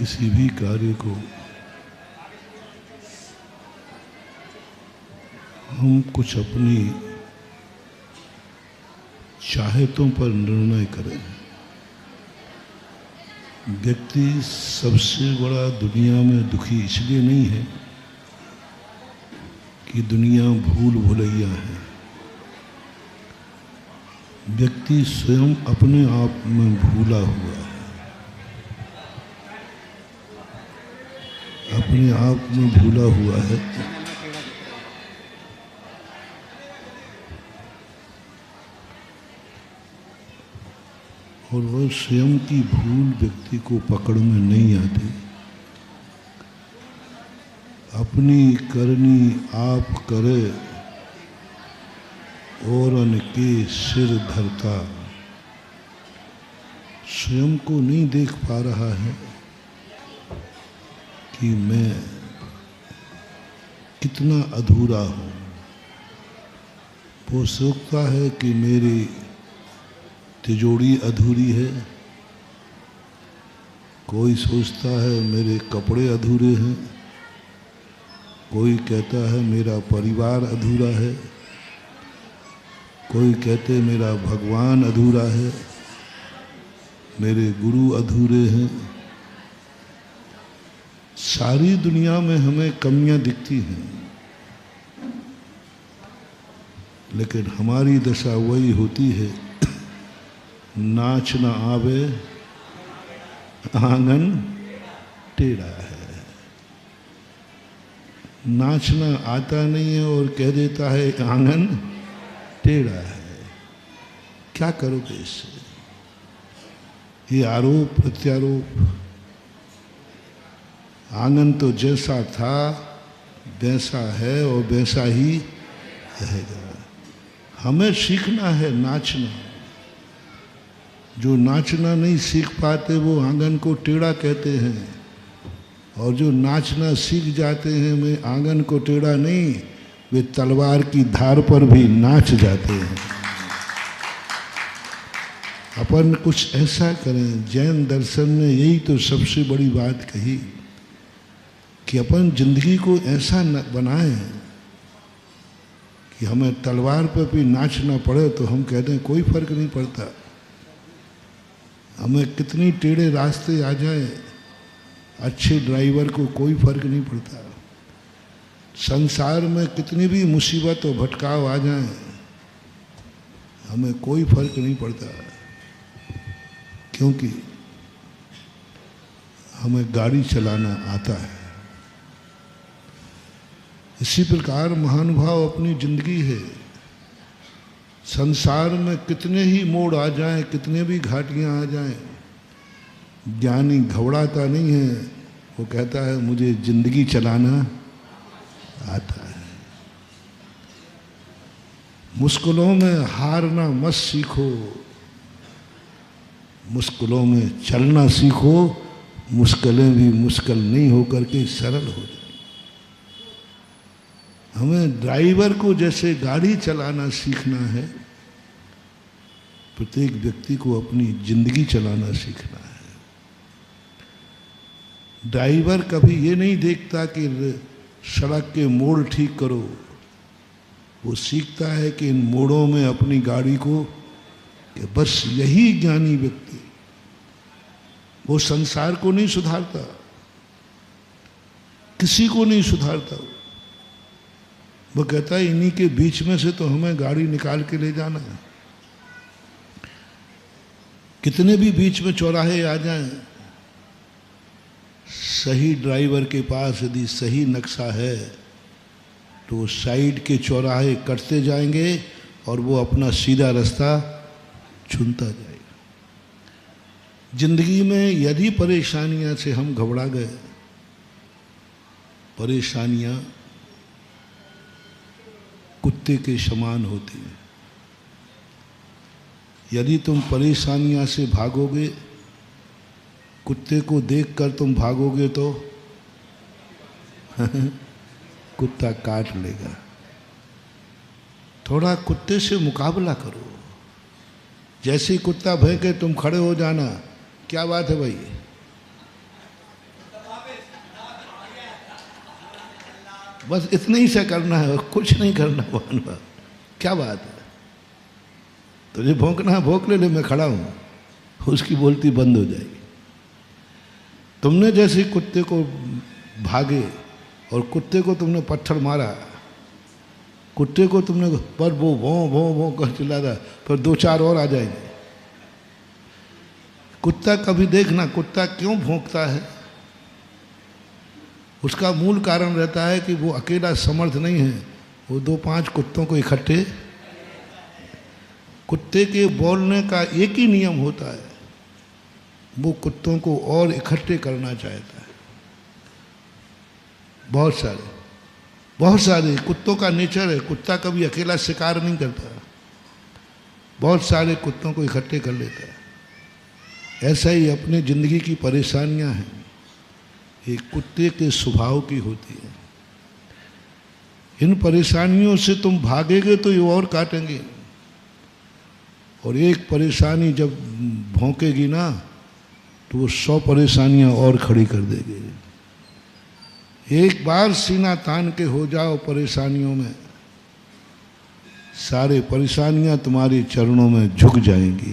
किसी भी कार्य को हम कुछ अपनी चाहतों पर निर्णय करें। व्यक्ति सबसे बड़ा दुनिया में दुखी इसलिए नहीं है कि दुनिया भूल भुलैया है। व्यक्ति स्वयं अपने आप में भूला हुआ है, अपने आप में भूला हुआ है। और वह स्वयं की भूल व्यक्ति को पकड़ में नहीं आती। अपनी करनी आप करे और के सिर धरता, स्वयं को नहीं देख पा रहा है कि मैं कितना अधूरा हूँ। वो सोचता है कि मेरी तिजोरी अधूरी है, कोई सोचता है मेरे कपड़े अधूरे हैं, कोई कहता है मेरा परिवार अधूरा है, कोई कहते मेरा भगवान अधूरा है, मेरे गुरु अधूरे हैं। सारी दुनिया में हमें कमियां दिखती हैं, लेकिन हमारी दशा वही होती है, नाच न आवे आंगन टेढ़ा है। नाचना आता नहीं है और कह देता है आंगन टेढ़ा है। क्या करोगे इससे? ये आरोप प्रत्यारोप। आंगन तो जैसा था वैसा है और वैसा ही रहेगा। हमें सीखना है नाचना। जो नाचना नहीं सीख पाते वो आंगन को टेढ़ा कहते हैं, और जो नाचना सीख जाते हैं वे आंगन को टेढ़ा नहीं, वे तलवार की धार पर भी नाच जाते हैं। अपन कुछ ऐसा करें। जैन दर्शन ने यही तो सबसे बड़ी बात कही कि अपन जिंदगी को ऐसा बनाएं कि हमें तलवार पर भी नाचना पड़े तो हम कहते हैं कोई फर्क नहीं पड़ता। हमें कितनी टेढ़े रास्ते आ जाए, अच्छे ड्राइवर को कोई फर्क नहीं पड़ता। संसार में कितनी भी मुसीबत और भटकाव आ जाए, हमें कोई फर्क नहीं पड़ता, क्योंकि हमें गाड़ी चलाना आता है। इसी प्रकार महानुभाव अपनी जिंदगी है। संसार में कितने ही मोड़ आ जाएं, कितने भी घाटियां आ जाएं, ज्ञानी घबराता नहीं है। वो कहता है मुझे जिंदगी चलाना आता है। मुश्किलों में हारना मत सीखो, मुश्किलों में चलना सीखो। मुश्किलें भी मुश्किल नहीं होकर के सरल हो जाए। हमें ड्राइवर को जैसे गाड़ी चलाना सीखना है, प्रत्येक व्यक्ति को अपनी जिंदगी चलाना सीखना है। ड्राइवर कभी ये नहीं देखता कि सड़क के मोड़ ठीक करो, वो सीखता है कि इन मोड़ों में अपनी गाड़ी को, कि बस यही ज्ञानी व्यक्ति। वो संसार को नहीं सुधारता, किसी को नहीं सुधारता। वो कहता है इन्हीं के बीच में से तो हमें गाड़ी निकाल के ले जाना है। कितने भी बीच में चौराहे आ जाएं, सही ड्राइवर के पास यदि सही नक्शा है तो साइड के चौराहे कटते जाएंगे और वो अपना सीधा रास्ता चुनता जाएगा। जिंदगी में यदि परेशानियां से हम घबरा गए, परेशानियां कुत्ते के समान होती हैं। यदि तुम परेशानियां से भागोगे, कुत्ते को देखकर तुम भागोगे तो कुत्ता काट लेगा। थोड़ा कुत्ते से मुकाबला करो। जैसे ही कुत्ता भौंके तुम खड़े हो जाना, क्या बात है भाई, बस इतने ही से करना है, कुछ नहीं करना भानुआ। क्या बात है, तुझे भौंकना है भौंक ले, मैं खड़ा हूं, उसकी बोलती बंद हो जाएगी। तुमने जैसे कुत्ते को भागे और कुत्ते को तुमने पत्थर मारा, कुत्ते को तुमने पर वो भों भों भों कर चिल्ला रहा, पर दो चार और आ जाएंगे। कुत्ता कभी देखना, कुत्ता क्यों भौंकता है, उसका मूल कारण रहता है कि वो अकेला समर्थ नहीं है, वो 2-5 कुत्तों को इकट्ठे। कुत्ते के बोलने का एक ही नियम होता है, वो कुत्तों को और इकट्ठे करना चाहता है। बहुत सारे कुत्तों का नेचर है, कुत्ता कभी अकेला शिकार नहीं करता, बहुत सारे कुत्तों को इकट्ठे कर लेता है। ऐसा ही अपने जिंदगी की परेशानियां हैं, एक कुत्ते के स्वभाव की होती है। इन परेशानियों से तुम भागेगे तो ये और काटेंगे, और एक परेशानी जब भौंकेगी ना तो वो 100 परेशानियां और खड़ी कर देगी। एक बार सीना तान के हो जाओ परेशानियों में, सारे परेशानियां तुम्हारे चरणों में झुक जाएंगी।